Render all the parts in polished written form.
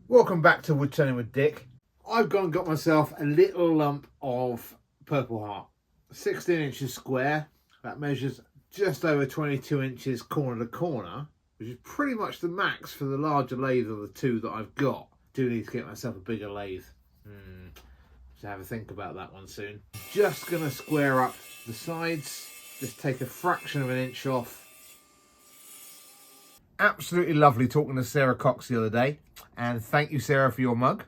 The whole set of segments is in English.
Welcome back to Wood Turning with Dick. I've gone and got myself a little lump of Purple Heart. 16 inches square. That measures just over 22 inches corner to corner, which is pretty much the max for the larger lathe of the two that I've got. Do need to get myself a bigger lathe. So have a think about that one soon. Just going to square up the sides. Just take a fraction of an inch off. Absolutely lovely talking to Sara Cox the other day, and thank you, Sara, for your mug.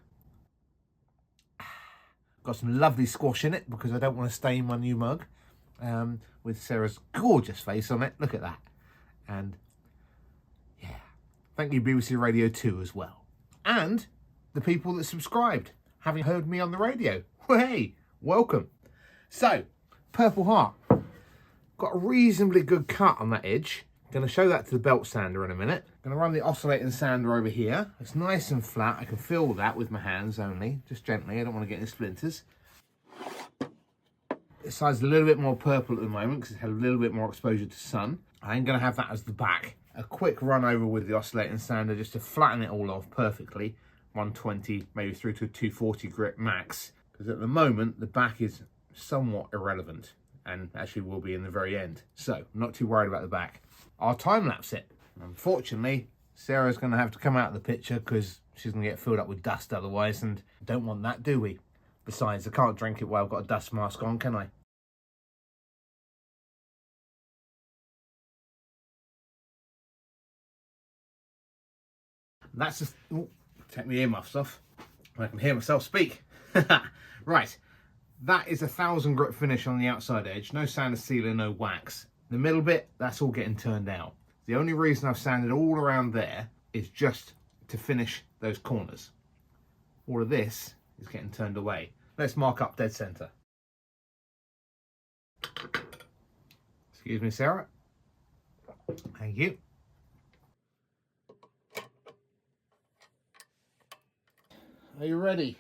Got some lovely squash in it because I don't want to stain my new mug with Sarah's gorgeous face on it. Look at that. And yeah, thank you BBC Radio 2 as well, and the people that subscribed having heard me on the radio. Well, hey, welcome. So Purple Heart got a reasonably good cut on that edge. Going to show that to the belt sander in a minute. Going to run the oscillating sander over here. It's nice and flat. I can feel that with my hands only, just gently. I don't want to get any splinters. This side's a little bit more purple at the moment because it's had a little bit more exposure to sun. I'm going to have that as the back. A quick run over with the oscillating sander just to flatten it all off perfectly. 120, maybe through to a 240 grit max. Because at the moment, the back is somewhat irrelevant, and actually will be in the very end. So, I'm not too worried about the back. I'll time-lapse it. Unfortunately, Sarah's going to have to come out of the picture because she's going to get filled up with dust otherwise, and don't want that, do we? Besides, I can't drink it while I've got a dust mask on, can I? That's just... Ooh, take my earmuffs off. I can hear myself speak. Right. That is 1,000 grit finish on the outside edge. No sander sealer, no wax. The middle bit, that's all getting turned out. The only reason I've sanded all around there is just to finish those corners. All of this is getting turned away. Let's mark up dead center. Excuse me, Sarah. Thank you. Are you ready?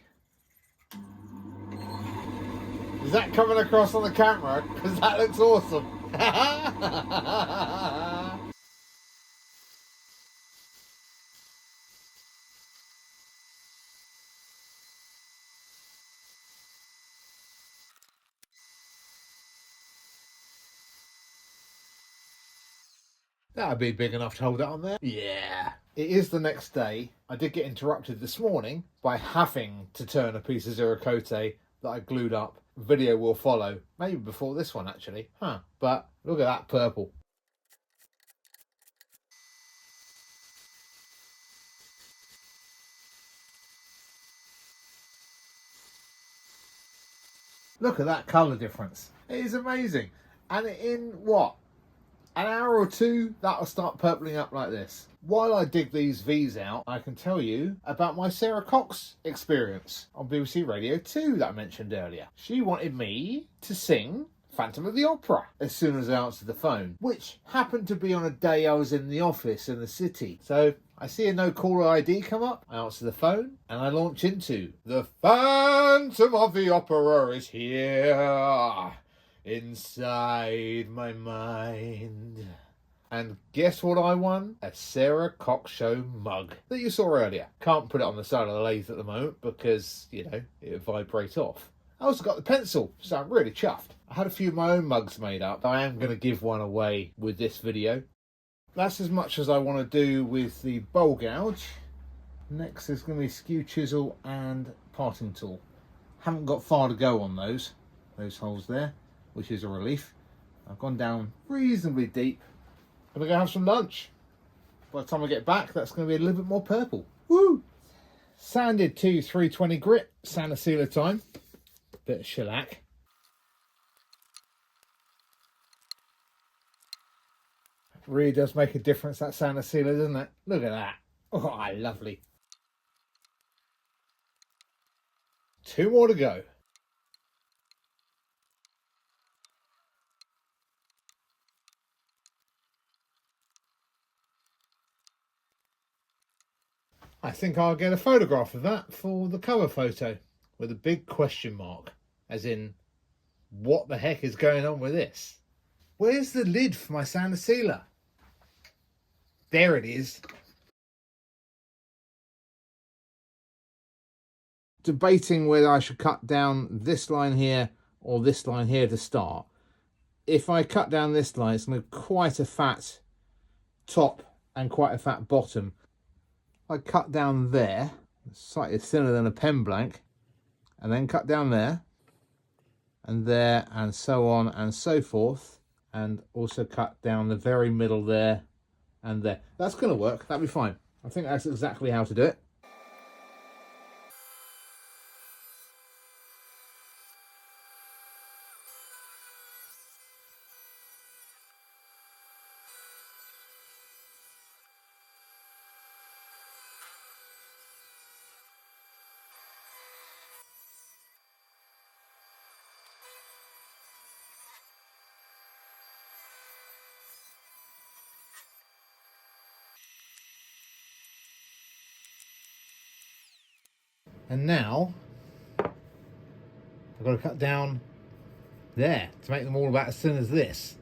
Is that coming across on the camera? Because that looks awesome. That'll be big enough to hold it on there. Yeah. It is the next day. I did get interrupted this morning by having to turn a piece of Zero-Cote that I glued up. Video will follow. Maybe before this one, actually. But look at that purple. Look at that colour difference. It is amazing. And in what? An hour or two, that'll start purpling up like this. While I dig these V's out, I can tell you about my Sara Cox experience on BBC Radio 2 that I mentioned earlier. She wanted me to sing Phantom of the Opera as soon as I answered the phone, which happened to be on a day I was in the office in the city. So I see a no caller ID come up, I answer the phone, and I launch into The Phantom of the Opera is here inside my mind. And guess what I won? A Sara Cox Show mug that you saw earlier. Can't put it on the side of the lathe at the moment because, you know, it would vibrate off. I also got the pencil, so I'm really chuffed. I had a few of my own mugs made up. I am going to give one away with this video. That's as much as I want to do with the bowl gouge. Next is going to be skew chisel and parting tool. Haven't got far to go on those holes there, which is a relief. I've gone down reasonably deep. I'm going to go have some lunch. By the time I get back, that's going to be a little bit more purple. Woo! Sanded to 320 grit, sander sealer time. Bit of shellac. Really does make a difference, that sander sealer, doesn't it? Look at that. Oh, lovely. 2 more to go. I think I'll get a photograph of that for the cover photo with a big question mark, as in, what the heck is going on with this? Where's the lid for my sander sealer? There it is. debating whether I should cut down this line here or this line here to start. If I cut down this line, it's going to be quite a fat top and quite a fat bottom. If I cut down there, slightly thinner than a pen blank, and then cut down there, and so on and so forth, and also cut down the very middle there and there. That's going to work. That'll be fine. I think that's exactly how to do it. And now I've got to cut down there to make them all about as thin as this.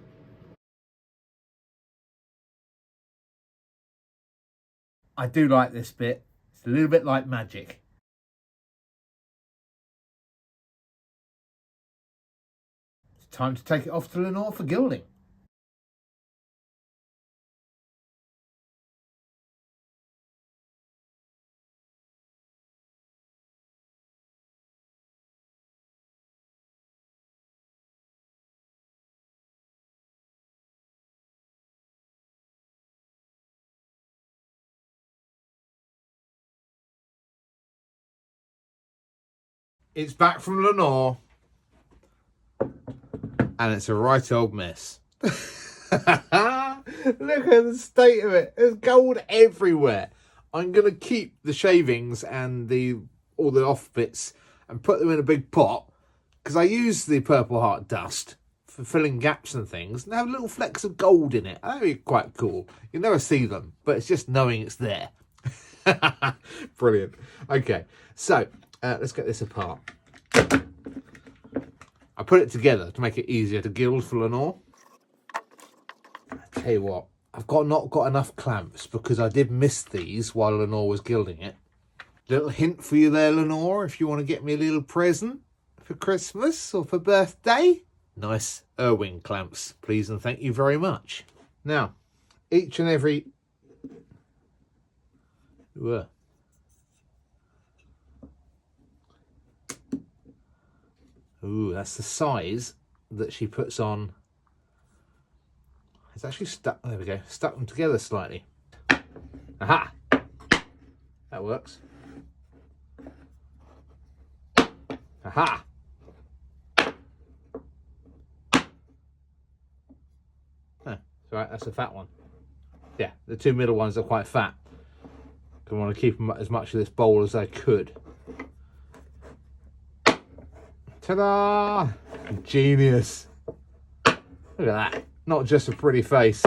I do like this bit. It's a little bit like magic. It's time to take it off to Lenore for gilding. It's back from Lenore, and it's a right old mess. Look at the state of it. There's gold everywhere. I'm going to keep the shavings and all the off bits and put them in a big pot, because I use the Purple Heart dust for filling gaps and things, and have little flecks of gold in it. That'd be quite cool. You never see them, but it's just knowing it's there. Brilliant. Okay, so let's get this apart. I put it together to make it easier to gild for Lenore. I tell you what, I've not got enough clamps, because I did miss these while Lenore was gilding it. Little hint for you there, Lenore, if you want to get me a little present for Christmas or for birthday. Nice Irwin clamps, please and thank you very much. Now, each and every... Ooh, that's the size that she puts on. It's actually stuck, there we go, stuck them together slightly. Aha! That works. Aha! Oh, right, that's a fat one. Yeah, the two middle ones are quite fat. I want to keep as much of this bowl as I could. Ta-da! Genius. Look at that. Not just a pretty face.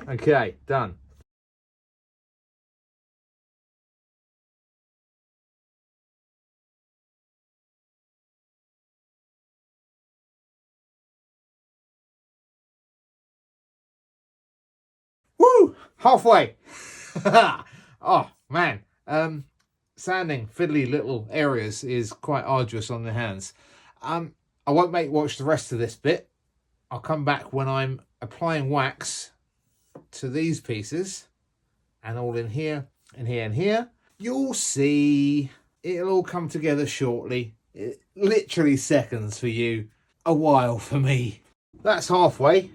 Okay, done. Woo! Halfway. Oh, man. Sanding fiddly little areas is quite arduous on the hands. I won't watch the rest of this bit. I'll come back when I'm applying wax to these pieces, and all in here, and here, and here. You'll see. It'll all come together shortly. Literally seconds for you, a while for me. That's halfway,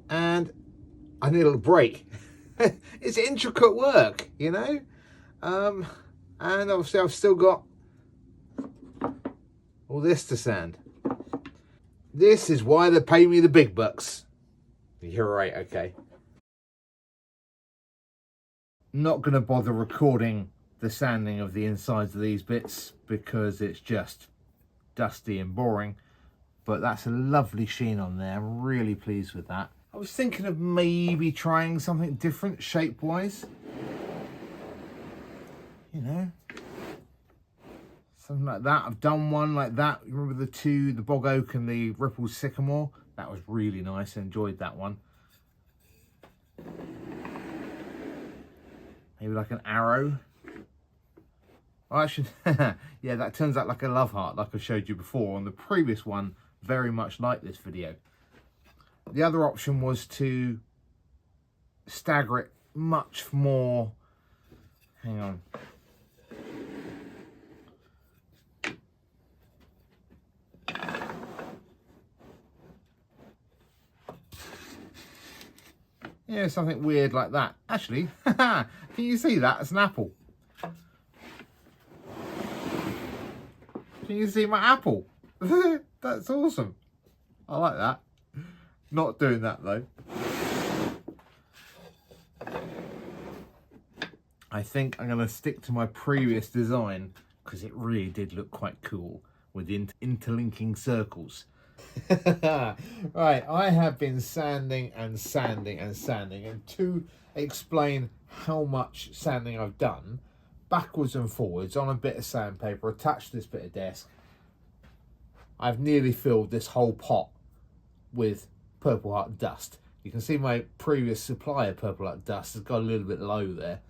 and I need a little break. It's intricate work, you know? And obviously I've still got all this to sand. This is why they pay me the big bucks. You're right, okay. Not going to bother recording the sanding of the insides of these bits because it's just dusty and boring. But that's a lovely sheen on there. I'm really pleased with that. I was thinking of maybe trying something different shape-wise. You know, something like that. I've done one like that. You remember the bog oak and the rippled sycamore? That was really nice. I enjoyed that one. Maybe like an arrow. Actually, yeah, that turns out like a love heart, like I showed you before on the previous one, very much like this video. The other option was to stagger it much more. Hang on. Yeah, something weird like that. Actually, can you see that? It's an apple. Can you see my apple? That's awesome. I like that. Not doing that though. I think I'm going to stick to my previous design because it really did look quite cool with the interlinking circles. Right, I have been sanding and sanding and sanding, and to explain how much sanding I've done, backwards and forwards on a bit of sandpaper attached to this bit of desk, I've nearly filled this whole pot with Purple Heart dust. You can see my previous supply of Purple Heart dust has got a little bit low there,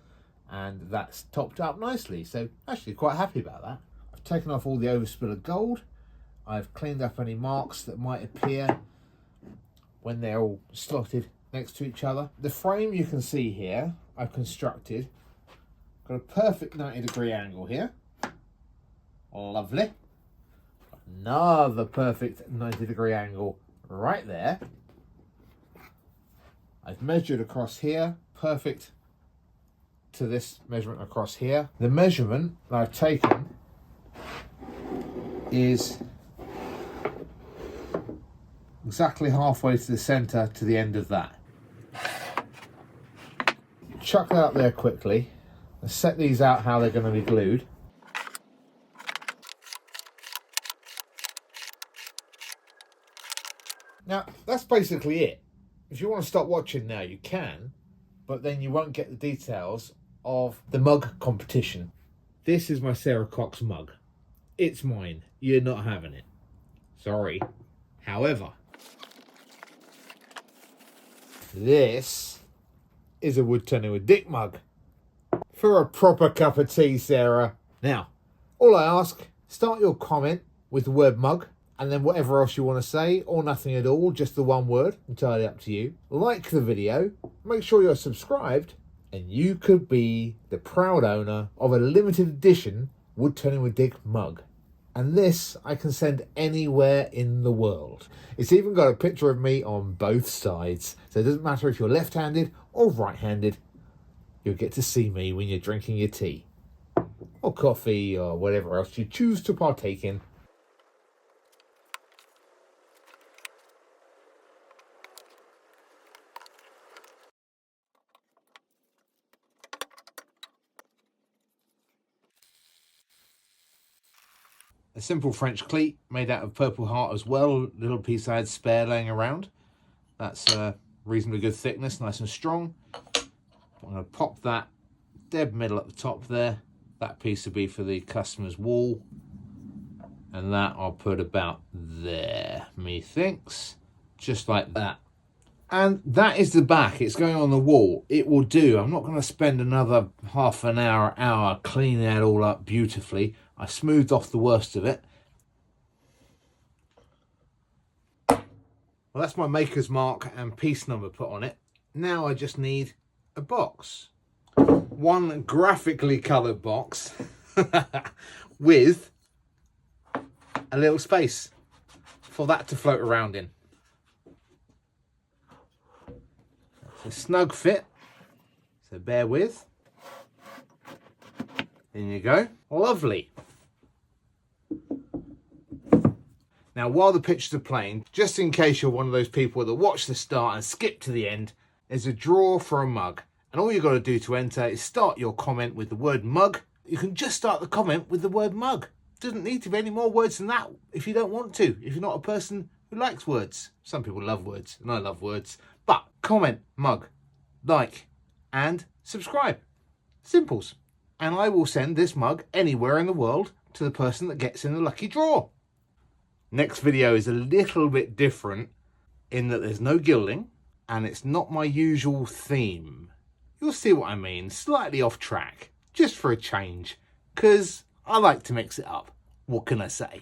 and that's topped up nicely, so actually quite happy about that. I've taken off all the overspill of gold. I've cleaned up any marks that might appear when they're all slotted next to each other. The frame you can see here, I've constructed. Got a perfect 90-degree angle here. Lovely. Another perfect 90-degree angle right there. I've measured across here, perfect to this measurement across here. The measurement that I've taken is exactly halfway to the centre to the end of that. Chuck that up there quickly and set these out how they're going to be glued. Now that's basically it. If you want to stop watching now you can, but then you won't get the details of the mug competition. This is my Sara Cox mug. It's mine. You're not having it. Sorry. However, this is a wood turning with dick mug for a proper cup of tea, Sarah. Now, all I ask, start your comment with the word mug, and then whatever else you want to say, or nothing at all, just the one word, entirely up to you. Like the video, make sure you're subscribed, and you could be the proud owner of a limited edition wood turning with dick mug. And this I can send anywhere in the world. It's even got a picture of me on both sides. So it doesn't matter if you're left-handed or right-handed. You'll get to see me when you're drinking your tea. Or coffee or whatever else you choose to partake in. A simple French cleat made out of Purple Heart as well. Little piece I had spare laying around. That's a reasonably good thickness, nice and strong. I'm going to pop that dead middle at the top there. That piece will be for the customer's wall. And that I'll put about there, methinks. Just like that. And that is the back. It's going on the wall. It will do. I'm not going to spend another half an hour cleaning that all up beautifully. I smoothed off the worst of it. Well, that's my maker's mark and piece number put on it. Now I just need a box. One graphically coloured box with a little space for that to float around in. It's a snug fit, so bear with. In you go. Lovely. Now, while the pictures are playing, just in case you're one of those people that watch the start and skip to the end, there's a draw for a mug. And all you've got to do to enter is start your comment with the word mug. You can just start the comment with the word mug. Doesn't need to be any more words than that if you don't want to, if you're not a person who likes words. Some people love words, and I love words. But comment, mug, like, and subscribe. Simples. And I will send this mug anywhere in the world to the person that gets in the lucky draw. Next video is a little bit different in that there's no gilding and it's not my usual theme. You'll see what I mean, slightly off track, just for a change, because I like to mix it up. What can I say?